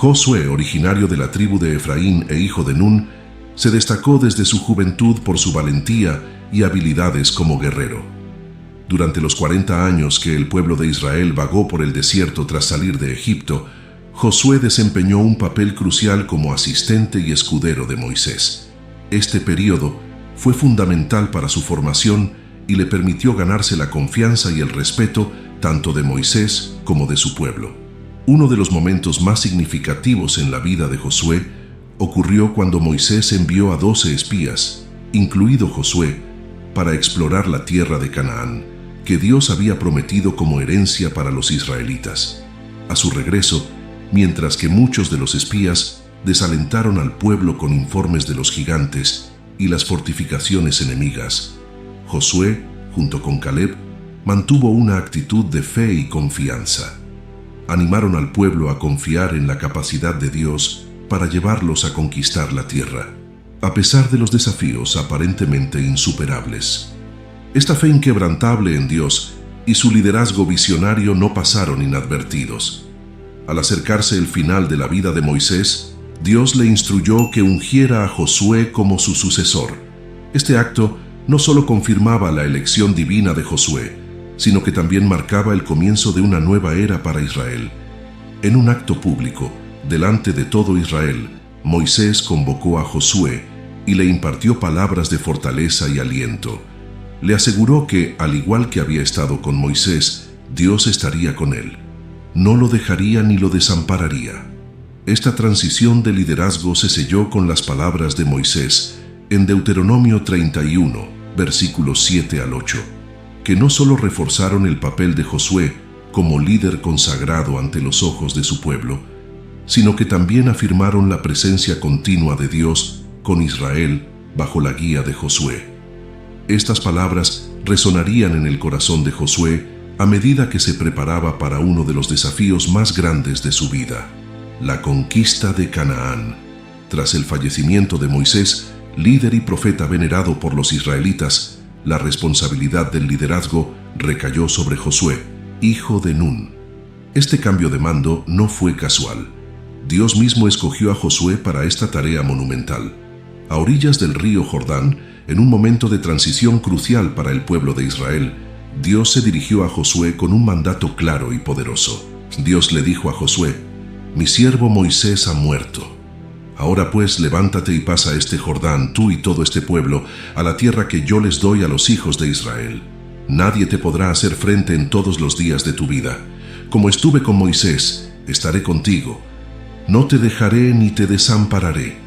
Josué, originario de la tribu de Efraín e hijo de Nun, se destacó desde su juventud por su valentía y habilidades como guerrero. Durante los 40 años que el pueblo de Israel vagó por el desierto tras salir de Egipto, Josué desempeñó un papel crucial como asistente y escudero de Moisés. Este período fue fundamental para su formación y le permitió ganarse la confianza y el respeto tanto de Moisés como de su pueblo. Uno de los momentos más significativos en la vida de Josué ocurrió cuando Moisés envió a 12 espías, incluido Josué, para explorar la tierra de Canaán, que Dios había prometido como herencia para los israelitas. A su regreso, mientras que muchos de los espías desalentaron al pueblo con informes de los gigantes y las fortificaciones enemigas, Josué, junto con Caleb, mantuvo una actitud de fe y confianza. Animaron al pueblo a confiar en la capacidad de Dios para llevarlos a conquistar la tierra, a pesar de los desafíos aparentemente insuperables. Esta fe inquebrantable en Dios y su liderazgo visionario no pasaron inadvertidos. Al acercarse el final de la vida de Moisés, Dios le instruyó que ungiera a Josué como su sucesor. Este acto no solo confirmaba la elección divina de Josué, sino que también marcaba el comienzo de una nueva era para Israel. En un acto público, delante de todo Israel, Moisés convocó a Josué y le impartió palabras de fortaleza y aliento. Le aseguró que, al igual que había estado con Moisés, Dios estaría con él. No lo dejaría ni lo desampararía. Esta transición de liderazgo se selló con las palabras de Moisés en Deuteronomio 31, versículos 7 al 8. Que no solo reforzaron el papel de Josué como líder consagrado ante los ojos de su pueblo, sino que también afirmaron la presencia continua de Dios con Israel bajo la guía de Josué. Estas palabras resonarían en el corazón de Josué a medida que se preparaba para uno de los desafíos más grandes de su vida, la conquista de Canaán. Tras el fallecimiento de Moisés, líder y profeta venerado por los israelitas, la responsabilidad del liderazgo recayó sobre Josué, hijo de Nun. Este cambio de mando no fue casual. Dios mismo escogió a Josué para esta tarea monumental. A orillas del río Jordán, en un momento de transición crucial para el pueblo de Israel, Dios se dirigió a Josué con un mandato claro y poderoso. Dios le dijo a Josué: «Mi siervo Moisés ha muerto. Ahora pues levántate y pasa este Jordán, tú y todo este pueblo, a la tierra que yo les doy a los hijos de Israel. Nadie te podrá hacer frente en todos los días de tu vida. Como estuve con Moisés, estaré contigo. No te dejaré ni te desampararé.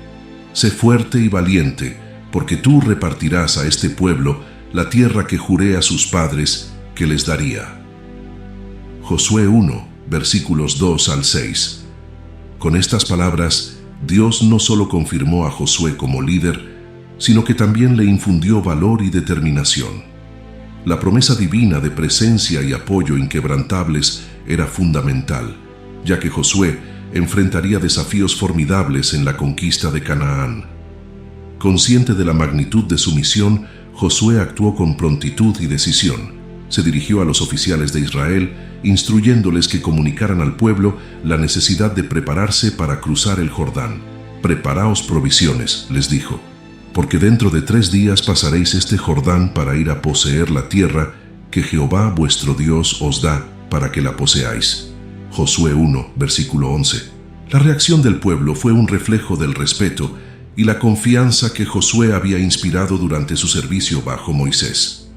Sé fuerte y valiente, porque tú repartirás a este pueblo la tierra que juré a sus padres que les daría». Josué 1, versículos 2 al 6. Con estas palabras, Dios no solo confirmó a Josué como líder, sino que también le infundió valor y determinación. La promesa divina de presencia y apoyo inquebrantables era fundamental, ya que Josué enfrentaría desafíos formidables en la conquista de Canaán. Consciente de la magnitud de su misión, Josué actuó con prontitud y decisión. Se dirigió a los oficiales de Israel, instruyéndoles que comunicaran al pueblo la necesidad de prepararse para cruzar el Jordán. «Preparaos provisiones», les dijo, «porque dentro de 3 días pasaréis este Jordán para ir a poseer la tierra que Jehová vuestro Dios os da para que la poseáis». Josué 1, versículo 11. La reacción del pueblo fue un reflejo del respeto y la confianza que Josué había inspirado durante su servicio bajo Moisés.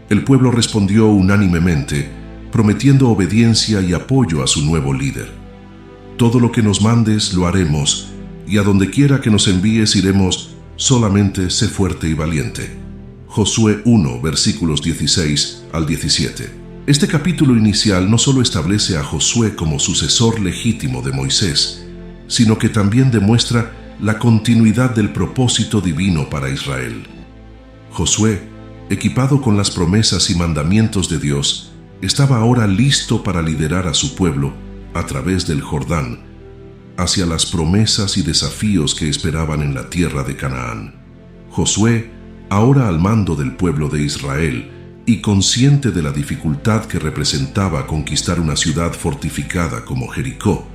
El pueblo respondió unánimemente, prometiendo obediencia y apoyo a su nuevo líder. «Todo lo que nos mandes lo haremos, y a donde quiera que nos envíes iremos, solamente sé fuerte y valiente». Josué 1, versículos 16 al 17. Este capítulo inicial no solo establece a Josué como sucesor legítimo de Moisés, sino que también demuestra la continuidad del propósito divino para Israel. Josué, equipado con las promesas y mandamientos de Dios, estaba ahora listo para liderar a su pueblo a través del Jordán hacia las promesas y desafíos que esperaban en la tierra de Canaán. Josué, ahora al mando del pueblo de Israel y consciente de la dificultad que representaba conquistar una ciudad fortificada como Jericó,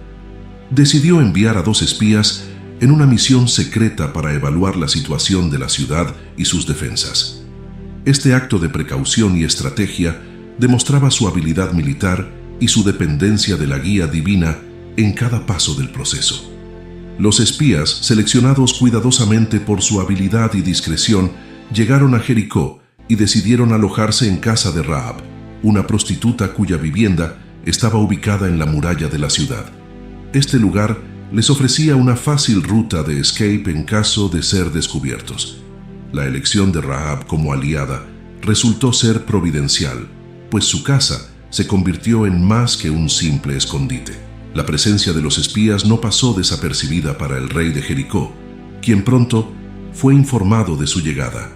decidió enviar a 2 espías en una misión secreta para evaluar la situación de la ciudad y sus defensas. Este acto de precaución y estrategia demostraba su habilidad militar y su dependencia de la guía divina en cada paso del proceso. Los espías, seleccionados cuidadosamente por su habilidad y discreción, llegaron a Jericó y decidieron alojarse en casa de Rahab, una prostituta cuya vivienda estaba ubicada en la muralla de la ciudad. Este lugar les ofrecía una fácil ruta de escape en caso de ser descubiertos. La elección de Rahab como aliada resultó ser providencial, pues su casa se convirtió en más que un simple escondite. La presencia de los espías no pasó desapercibida para el rey de Jericó, quien pronto fue informado de su llegada.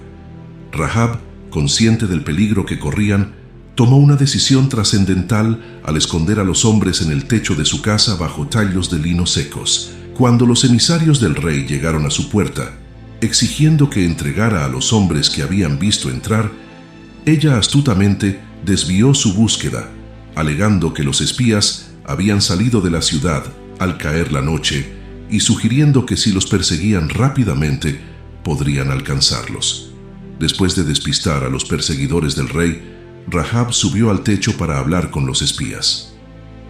Rahab, consciente del peligro que corrían, tomó una decisión trascendental al esconder a los hombres en el techo de su casa bajo tallos de lino secos. Cuando los emisarios del rey llegaron a su puerta, exigiendo que entregara a los hombres que habían visto entrar, ella astutamente desvió su búsqueda, alegando que los espías habían salido de la ciudad al caer la noche y sugiriendo que si los perseguían rápidamente, podrían alcanzarlos. Después de despistar a los perseguidores del rey, Rahab subió al techo para hablar con los espías.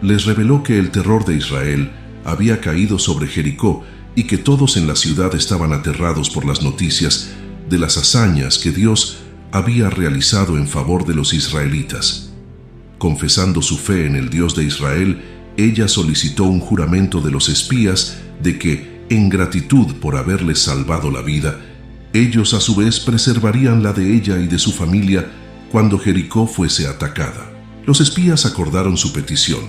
Les reveló que el terror de Israel había caído sobre Jericó y que todos en la ciudad estaban aterrados por las noticias de las hazañas que Dios había realizado en favor de los israelitas. Confesando su fe en el Dios de Israel, ella solicitó un juramento de los espías de que, en gratitud por haberles salvado la vida, ellos a su vez preservarían la de ella y de su familia cuando Jericó fuese atacada. Los espías acordaron su petición,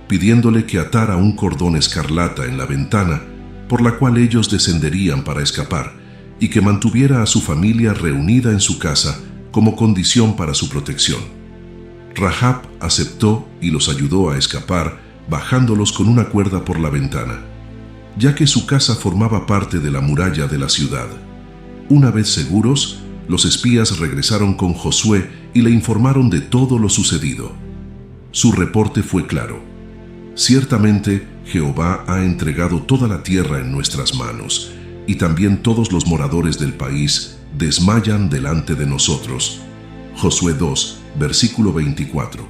pidiéndole que atara un cordón escarlata en la ventana por la cual ellos descenderían para escapar y que mantuviera a su familia reunida en su casa como condición para su protección. Rahab aceptó y los ayudó a escapar, bajándolos con una cuerda por la ventana, ya que su casa formaba parte de la muralla de la ciudad. Una vez seguros, los espías regresaron con Josué y le informaron de todo lo sucedido. Su reporte fue claro. Ciertamente, Jehová ha entregado toda la tierra en nuestras manos, y también todos los moradores del país desmayan delante de nosotros. Josué 2, versículo 24.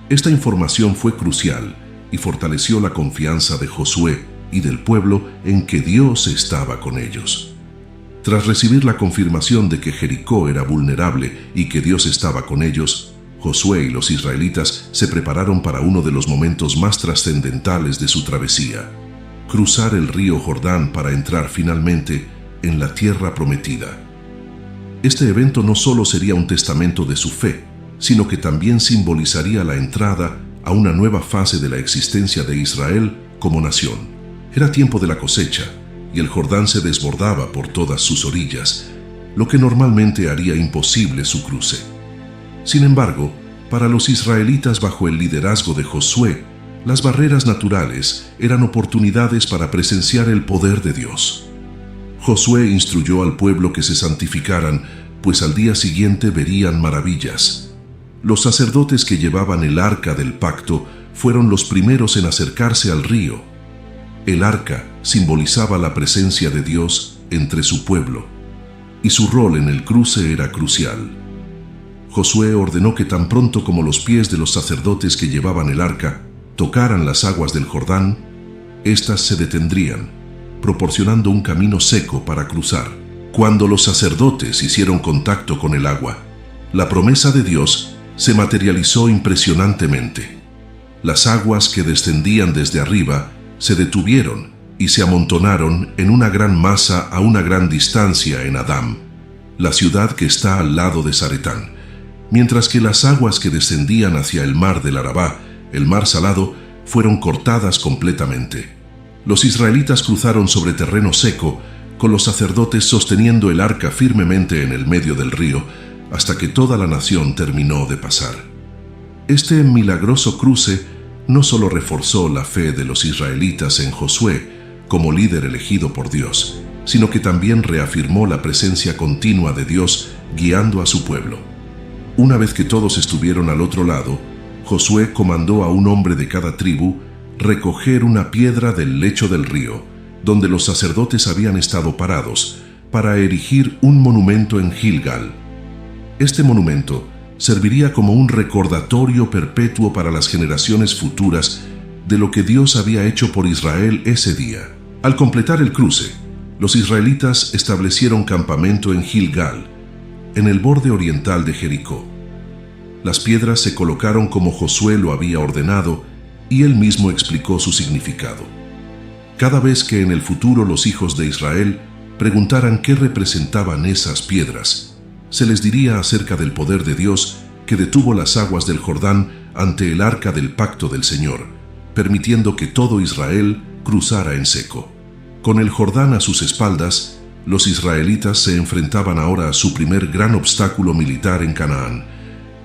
Esta información fue crucial y fortaleció la confianza de Josué y del pueblo en que Dios estaba con ellos. Tras recibir la confirmación de que Jericó era vulnerable y que Dios estaba con ellos, Josué y los israelitas se prepararon para uno de los momentos más trascendentales de su travesía: cruzar el río Jordán para entrar finalmente en la tierra prometida. Este evento no solo sería un testamento de su fe, sino que también simbolizaría la entrada a una nueva fase de la existencia de Israel como nación. Era tiempo de la cosecha, y el Jordán se desbordaba por todas sus orillas, lo que normalmente haría imposible su cruce. Sin embargo, para los israelitas bajo el liderazgo de Josué, las barreras naturales eran oportunidades para presenciar el poder de Dios. Josué instruyó al pueblo que se santificaran, pues al día siguiente verían maravillas. Los sacerdotes que llevaban el arca del pacto fueron los primeros en acercarse al río. El arca simbolizaba la presencia de Dios entre su pueblo, y su rol en el cruce era crucial. Josué ordenó que tan pronto como los pies de los sacerdotes que llevaban el arca tocaran las aguas del Jordán, éstas se detendrían, proporcionando un camino seco para cruzar. Cuando los sacerdotes hicieron contacto con el agua, la promesa de Dios se materializó impresionantemente. Las aguas que descendían desde arriba se detuvieron y se amontonaron en una gran masa a una gran distancia en Adam, la ciudad que está al lado de Zaretán, mientras que las aguas que descendían hacia el mar del Arabá, el mar salado, fueron cortadas completamente. Los israelitas cruzaron sobre terreno seco, con los sacerdotes sosteniendo el arca firmemente en el medio del río, hasta que toda la nación terminó de pasar. Este milagroso cruce no solo reforzó la fe de los israelitas en Josué como líder elegido por Dios, sino que también reafirmó la presencia continua de Dios guiando a su pueblo. Una vez que todos estuvieron al otro lado, Josué comandó a un hombre de cada tribu recoger una piedra del lecho del río, donde los sacerdotes habían estado parados, para erigir un monumento en Gilgal. Este monumento serviría como un recordatorio perpetuo para las generaciones futuras de lo que Dios había hecho por Israel ese día. Al completar el cruce, los israelitas establecieron campamento en Gilgal, en el borde oriental de Jericó. Las piedras se colocaron como Josué lo había ordenado y él mismo explicó su significado. Cada vez que en el futuro los hijos de Israel preguntaran qué representaban esas piedras, se les diría acerca del poder de Dios que detuvo las aguas del Jordán ante el arca del pacto del Señor, permitiendo que todo Israel cruzara en seco. Con el Jordán a sus espaldas, los israelitas se enfrentaban ahora a su primer gran obstáculo militar en Canaán,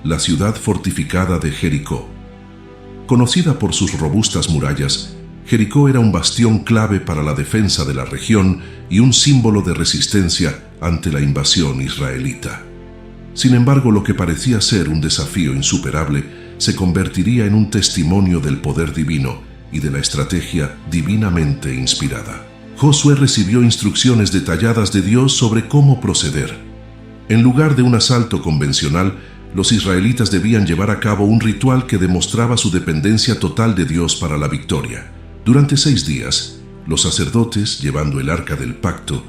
la ciudad fortificada de Jericó. Conocida por sus robustas murallas, Jericó era un bastión clave para la defensa de la región y un símbolo de resistencia ante la invasión israelita. Sin embargo, lo que parecía ser un desafío insuperable se convertiría en un testimonio del poder divino y de la estrategia divinamente inspirada. Josué recibió instrucciones detalladas de Dios sobre cómo proceder. En lugar de un asalto convencional, los israelitas debían llevar a cabo un ritual que demostraba su dependencia total de Dios para la victoria. Durante 6 días, los sacerdotes, llevando el arca del pacto,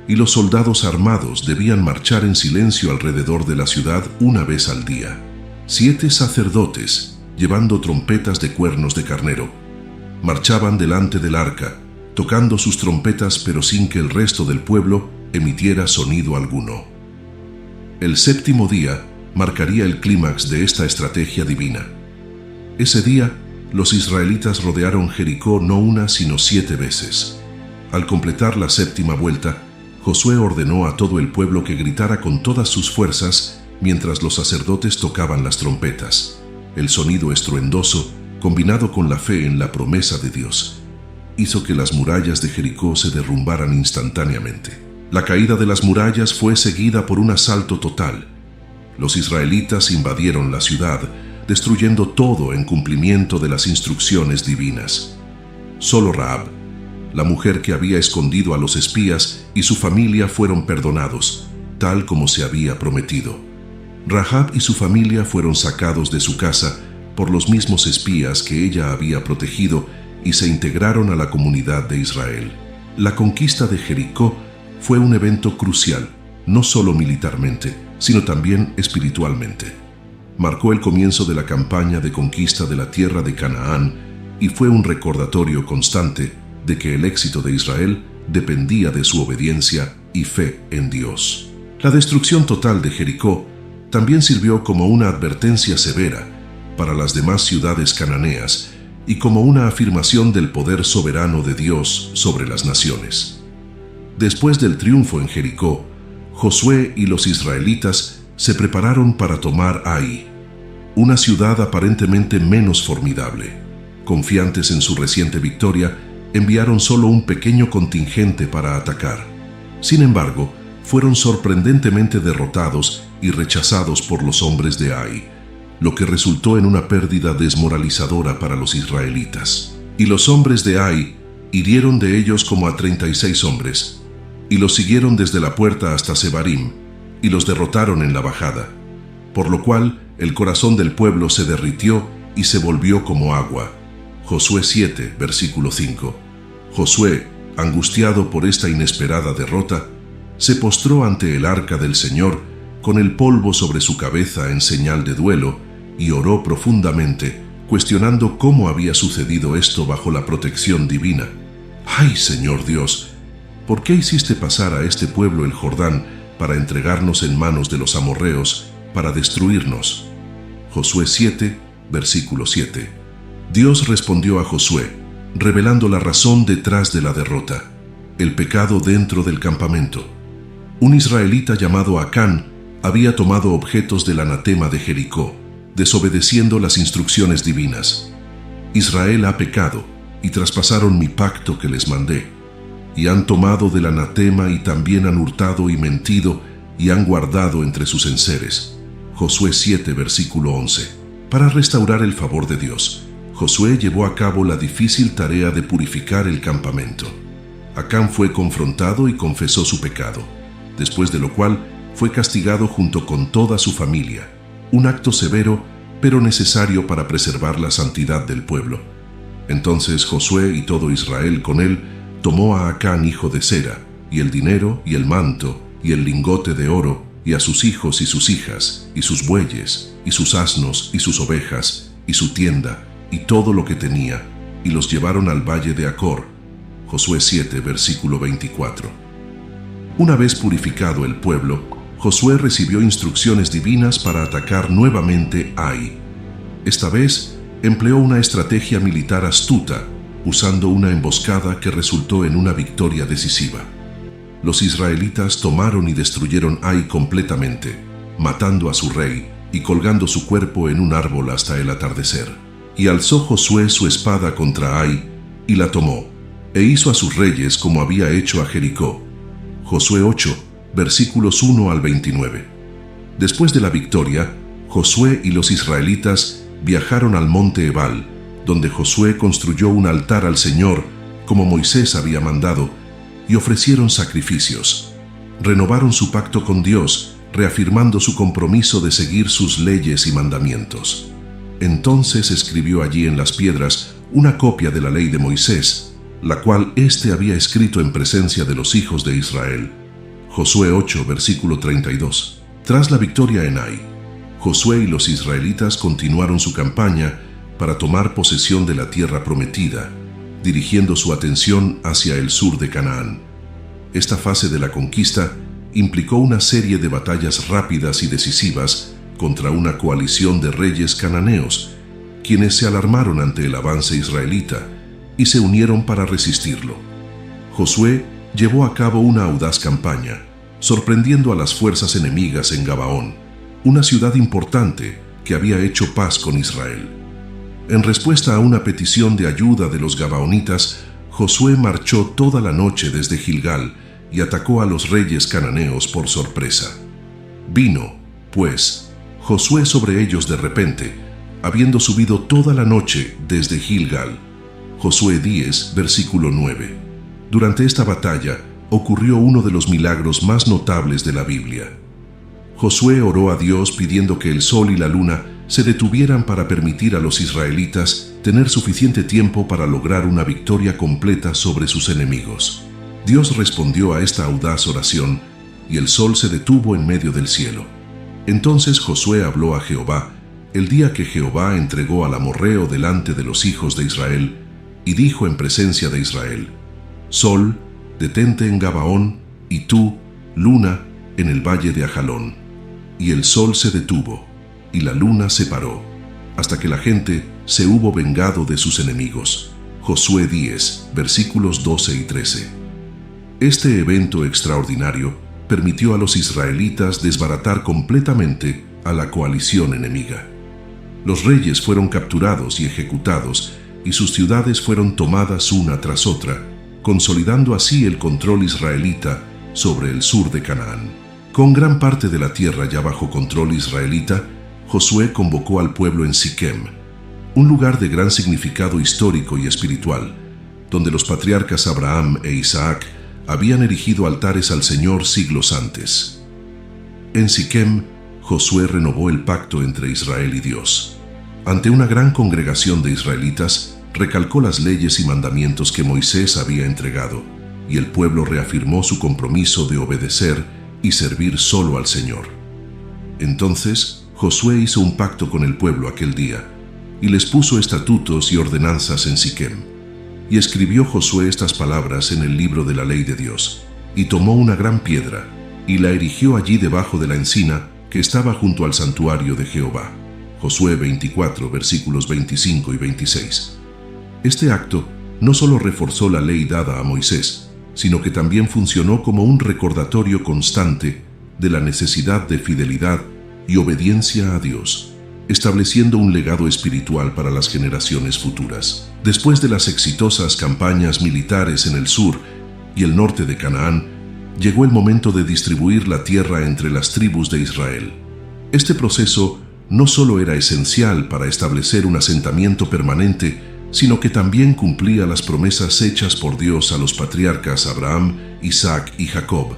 y los soldados armados debían marchar en silencio alrededor de la ciudad una vez al día. 7 sacerdotes, llevando trompetas de cuernos de carnero, marchaban delante del arca, tocando sus trompetas pero sin que el resto del pueblo emitiera sonido alguno. El 7º día marcaría el clímax de esta estrategia divina. Ese día, los israelitas rodearon Jericó no una sino 7 veces. Al completar la 7ª vuelta, Josué ordenó a todo el pueblo que gritara con todas sus fuerzas mientras los sacerdotes tocaban las trompetas. El sonido estruendoso, combinado con la fe en la promesa de Dios, hizo que las murallas de Jericó se derrumbaran instantáneamente. La caída de las murallas fue seguida por un asalto total. Los israelitas invadieron la ciudad, destruyendo todo en cumplimiento de las instrucciones divinas. Solo Rahab, la mujer que había escondido a los espías, y su familia fueron perdonados, tal como se había prometido. Rahab y su familia fueron sacados de su casa por los mismos espías que ella había protegido y se integraron a la comunidad de Israel. La conquista de Jericó fue un evento crucial, no solo militarmente, sino también espiritualmente. Marcó el comienzo de la campaña de conquista de la tierra de Canaán y fue un recordatorio constante de que el éxito de Israel dependía de su obediencia y fe en Dios. La destrucción total de Jericó también sirvió como una advertencia severa para las demás ciudades cananeas y como una afirmación del poder soberano de Dios sobre las naciones. Después del triunfo en Jericó, Josué y los israelitas se prepararon para tomar Ai, una ciudad aparentemente menos formidable. Confiantes en su reciente victoria, enviaron solo un pequeño contingente para atacar. Sin embargo, fueron sorprendentemente derrotados y rechazados por los hombres de Ai, lo que resultó en una pérdida desmoralizadora para los israelitas. Y los hombres de Ai hirieron de ellos como a 36 hombres, y los siguieron desde la puerta hasta Sebarim, y los derrotaron en la bajada, por lo cual el corazón del pueblo se derritió y se volvió como agua. Josué 7, versículo 5. Josué, angustiado por esta inesperada derrota, se postró ante el arca del Señor con el polvo sobre su cabeza en señal de duelo y oró profundamente, cuestionando cómo había sucedido esto bajo la protección divina. ¡Ay, Señor Dios! ¿Por qué hiciste pasar a este pueblo el Jordán para entregarnos en manos de los amorreos, para destruirnos? Josué 7, versículo 7. Dios respondió a Josué, revelando la razón detrás de la derrota: el pecado dentro del campamento. Un israelita llamado Acán había tomado objetos del anatema de Jericó, desobedeciendo las instrucciones divinas. Israel ha pecado y traspasaron mi pacto que les mandé, y han tomado del anatema y también han hurtado y mentido y han guardado entre sus enseres. Josué 7, versículo 11. Para restaurar el favor de Dios, Josué llevó a cabo la difícil tarea de purificar el campamento. Acán fue confrontado y confesó su pecado, después de lo cual fue castigado junto con toda su familia, un acto severo pero necesario para preservar la santidad del pueblo. Entonces Josué y todo Israel con él tomó a Acán hijo de Zera, y el dinero y el manto y el lingote de oro, y a sus hijos y sus hijas, y sus bueyes, y sus asnos y sus ovejas, y su tienda, y todo lo que tenía, y los llevaron al valle de Acor. Josué 7, versículo 24. Una vez purificado el pueblo, Josué recibió instrucciones divinas para atacar nuevamente Ai. Esta vez empleó una estrategia militar astuta, usando una emboscada que resultó en una victoria decisiva. Los israelitas tomaron y destruyeron Ai completamente, matando a su rey y colgando su cuerpo en un árbol hasta el atardecer. Y alzó Josué su espada contra Ai y la tomó, e hizo a sus reyes como había hecho a Jericó. Josué 8, versículos 1 al 29. Después de la victoria, Josué y los israelitas viajaron al monte Ebal, donde Josué construyó un altar al Señor, como Moisés había mandado, y ofrecieron sacrificios. Renovaron su pacto con Dios, reafirmando su compromiso de seguir sus leyes y mandamientos. Entonces escribió allí en las piedras una copia de la ley de Moisés, la cual éste había escrito en presencia de los hijos de Israel. Josué 8, versículo 32. Tras la victoria en Ai, Josué y los israelitas continuaron su campaña para tomar posesión de la tierra prometida, dirigiendo su atención hacia el sur de Canaán. Esta fase de la conquista implicó una serie de batallas rápidas y decisivas contra una coalición de reyes cananeos, quienes se alarmaron ante el avance israelita y se unieron para resistirlo. Josué llevó a cabo una audaz campaña, sorprendiendo a las fuerzas enemigas en Gabaón, una ciudad importante que había hecho paz con Israel. En respuesta a una petición de ayuda de los gabaonitas, Josué marchó toda la noche desde Gilgal y atacó a los reyes cananeos por sorpresa. Vino, pues, Josué sobre ellos de repente, habiendo subido toda la noche desde Gilgal. Josué 10, versículo 9. Durante esta batalla ocurrió uno de los milagros más notables de la Biblia. Josué oró a Dios pidiendo que el sol y la luna se detuvieran para permitir a los israelitas tener suficiente tiempo para lograr una victoria completa sobre sus enemigos. Dios respondió a esta audaz oración, y el sol se detuvo en medio del cielo. Entonces Josué habló a Jehová, el día que Jehová entregó al amorreo delante de los hijos de Israel, y dijo en presencia de Israel: Sol, detente en Gabaón, y tú, luna, en el valle de Ajalón. Y el sol se detuvo, y la luna se paró, hasta que la gente se hubo vengado de sus enemigos. Josué 10, versículos 12 y 13. Este evento extraordinario permitió a los israelitas desbaratar completamente a la coalición enemiga. Los reyes fueron capturados y ejecutados, y sus ciudades fueron tomadas una tras otra, consolidando así el control israelita sobre el sur de Canaán. Con gran parte de la tierra ya bajo control israelita, Josué convocó al pueblo en Siquem, un lugar de gran significado histórico y espiritual, donde los patriarcas Abraham e Isaac habían erigido altares al Señor siglos antes. En Siquem, Josué renovó el pacto entre Israel y Dios. Ante una gran congregación de israelitas, recalcó las leyes y mandamientos que Moisés había entregado, y el pueblo reafirmó su compromiso de obedecer y servir solo al Señor. Entonces, Josué hizo un pacto con el pueblo aquel día, y les puso estatutos y ordenanzas en Siquem. Y escribió Josué estas palabras en el libro de la ley de Dios, y tomó una gran piedra, y la erigió allí debajo de la encina que estaba junto al santuario de Jehová. Josué 24, versículos 25 y 26. Este acto no solo reforzó la ley dada a Moisés, sino que también funcionó como un recordatorio constante de la necesidad de fidelidad y obediencia a Dios, estableciendo un legado espiritual para las generaciones futuras. Después de las exitosas campañas militares en el sur y el norte de Canaán, llegó el momento de distribuir la tierra entre las tribus de Israel. Este proceso no solo era esencial para establecer un asentamiento permanente, sino que también cumplía las promesas hechas por Dios a los patriarcas Abraham, Isaac y Jacob.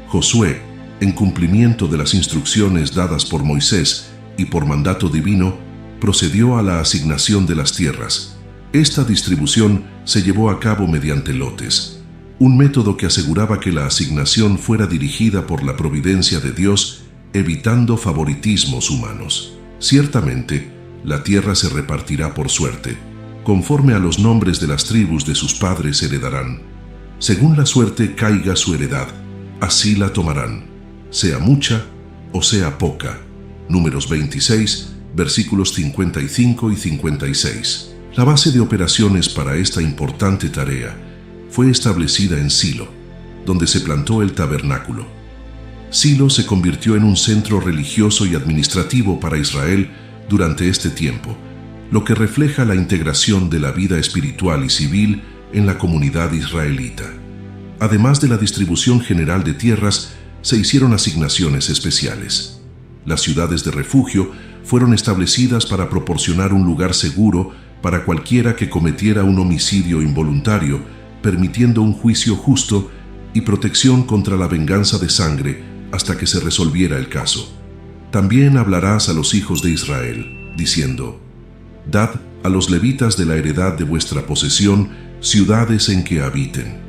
Josué, en cumplimiento de las instrucciones dadas por Moisés y por mandato divino, procedió a la asignación de las tierras. Esta distribución se llevó a cabo mediante lotes, un método que aseguraba que la asignación fuera dirigida por la providencia de Dios, evitando favoritismos humanos. Ciertamente, la tierra se repartirá por suerte. Conforme a los nombres de las tribus de sus padres heredarán. Según la suerte caiga su heredad, así la tomarán, sea mucha o sea poca. Números 26, versículos 55 y 56. La base de operaciones para esta importante tarea fue establecida en Silo, donde se plantó el tabernáculo. Silo se convirtió en un centro religioso y administrativo para Israel durante este tiempo, lo que refleja la integración de la vida espiritual y civil en la comunidad israelita. Además de la distribución general de tierras, se hicieron asignaciones especiales. Las ciudades de refugio fueron establecidas para proporcionar un lugar seguro para cualquiera que cometiera un homicidio involuntario, permitiendo un juicio justo y protección contra la venganza de sangre hasta que se resolviera el caso. También hablarás a los hijos de Israel, diciendo: Dad a los levitas de la heredad de vuestra posesión ciudades en que habiten,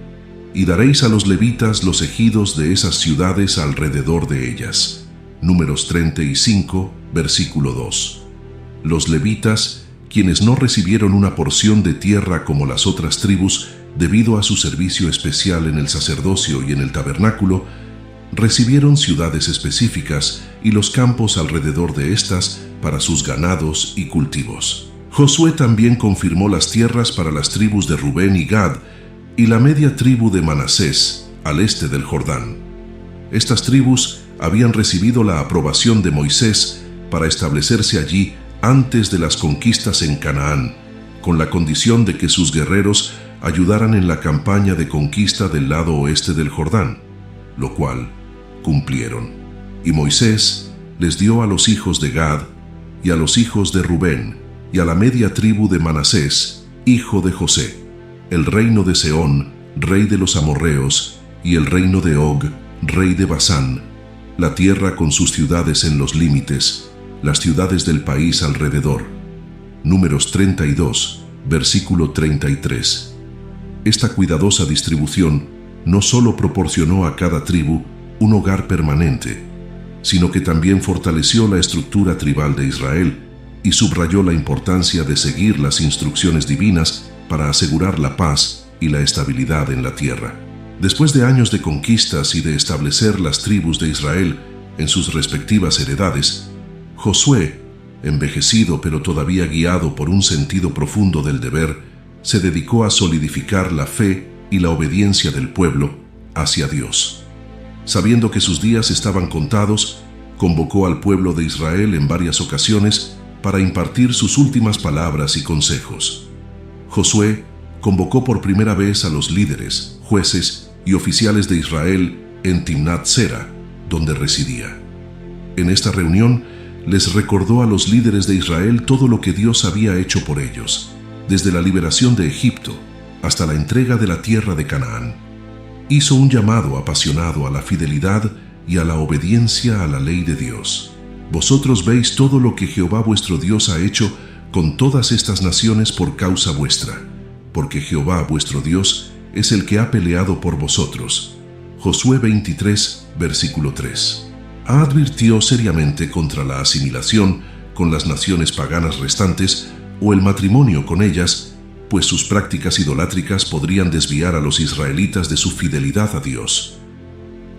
y daréis a los levitas los ejidos de esas ciudades alrededor de ellas. Números 35, versículo 2. Los levitas, quienes no recibieron una porción de tierra como las otras tribus debido a su servicio especial en el sacerdocio y en el tabernáculo, recibieron ciudades específicas y los campos alrededor de estas para sus ganados y cultivos. Josué también confirmó las tierras para las tribus de Rubén y Gad y la media tribu de Manasés, al este del Jordán. Estas tribus habían recibido la aprobación de Moisés para establecerse allí antes de las conquistas en Canaán, con la condición de que sus guerreros ayudaran en la campaña de conquista del lado oeste del Jordán, lo cual cumplieron. Y Moisés les dio a los hijos de Gad y a los hijos de Rubén y a la media tribu de Manasés, hijo de José, el reino de Sehón, rey de los amorreos, y el reino de Og, rey de Basán, la tierra con sus ciudades en los límites, las ciudades del país alrededor. Números 32, versículo 33. Esta cuidadosa distribución no solo proporcionó a cada tribu un hogar permanente, sino que también fortaleció la estructura tribal de Israel y subrayó la importancia de seguir las instrucciones divinas para asegurar la paz y la estabilidad en la tierra. Después de años de conquistas y de establecer las tribus de Israel en sus respectivas heredades, Josué, envejecido pero todavía guiado por un sentido profundo del deber, se dedicó a solidificar la fe y la obediencia del pueblo hacia Dios. Sabiendo que sus días estaban contados, convocó al pueblo de Israel en varias ocasiones para impartir sus últimas palabras y consejos. Josué convocó por primera vez a los líderes, jueces y oficiales de Israel en Timnat Sera, donde residía. En esta reunión les recordó a los líderes de Israel todo lo que Dios había hecho por ellos, desde la liberación de Egipto hasta la entrega de la tierra de Canaán. Hizo un llamado apasionado a la fidelidad y a la obediencia a la ley de Dios. Vosotros veis todo lo que Jehová vuestro Dios ha hecho con todas estas naciones por causa vuestra, porque Jehová vuestro Dios es el que ha peleado por vosotros. Josué 23, versículo 3. Advirtió seriamente contra la asimilación con las naciones paganas restantes o el matrimonio con ellas, pues sus prácticas idolátricas podrían desviar a los israelitas de su fidelidad a Dios.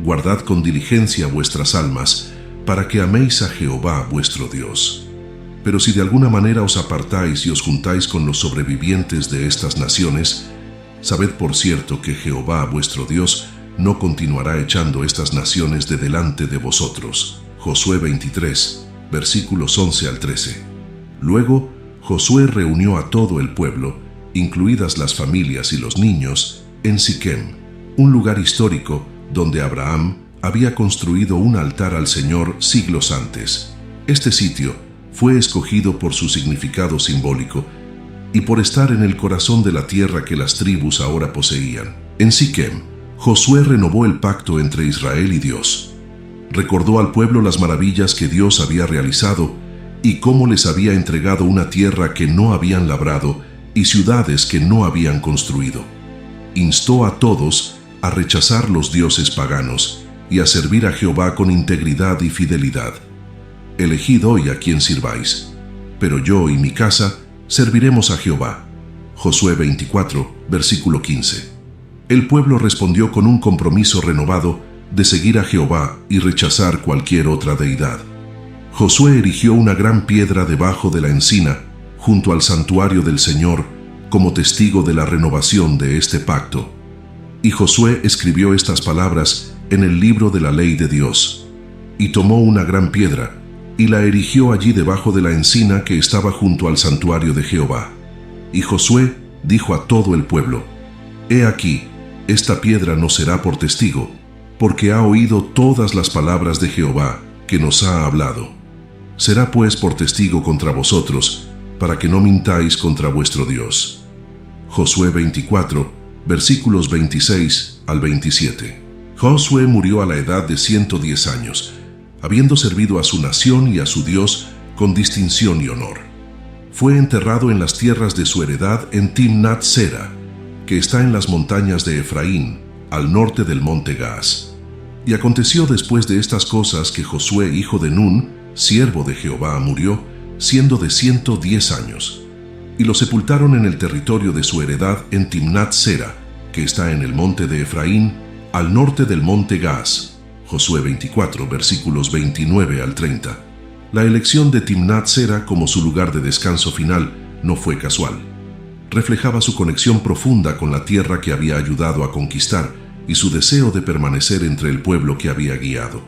Guardad con diligencia vuestras almas, para que améis a Jehová vuestro Dios. Pero si de alguna manera os apartáis y os juntáis con los sobrevivientes de estas naciones, sabed por cierto que Jehová vuestro Dios no continuará echando estas naciones de delante de vosotros. Josué 23, versículos 11 al 13. Luego, Josué reunió a todo el pueblo, incluidas las familias y los niños, en Siquem, un lugar histórico donde Abraham había construido un altar al Señor siglos antes. Este sitio fue escogido por su significado simbólico y por estar en el corazón de la tierra que las tribus ahora poseían. En Siquem, Josué renovó el pacto entre Israel y Dios. Recordó al pueblo las maravillas que Dios había realizado y cómo les había entregado una tierra que no habían labrado y ciudades que no habían construido. Instó a todos a rechazar los dioses paganos y a servir a Jehová con integridad y fidelidad. Elegid hoy a quien sirváis, pero yo y mi casa serviremos a Jehová. Josué 24, versículo 15. El pueblo respondió con un compromiso renovado de seguir a Jehová y rechazar cualquier otra deidad. Josué erigió una gran piedra debajo de la encina, junto al santuario del Señor, como testigo de la renovación de este pacto. Y Josué escribió estas palabras en el libro de la ley de Dios. Y tomó una gran piedra, y la erigió allí debajo de la encina que estaba junto al santuario de Jehová. Y Josué dijo a todo el pueblo: He aquí, esta piedra nos será por testigo, porque ha oído todas las palabras de Jehová que nos ha hablado. Será pues por testigo contra vosotros, para que no mintáis contra vuestro Dios. Josué 24, versículos 26 al 27. Josué murió a la edad de 110 años, habiendo servido a su nación y a su Dios con distinción y honor. Fue enterrado en las tierras de su heredad en Timnat Sera, que está en las montañas de Efraín, al norte del monte Gaas. Y aconteció después de estas cosas que Josué, hijo de Nun, siervo de Jehová, murió, siendo de 110 años. Y lo sepultaron en el territorio de su heredad en Timnat Sera, que está en el monte de Efraín, al norte del monte Gaas. Josué 24, versículos 29 al 30. La elección de Timnat Sera como su lugar de descanso final no fue casual. Reflejaba su conexión profunda con la tierra que había ayudado a conquistar y su deseo de permanecer entre el pueblo que había guiado.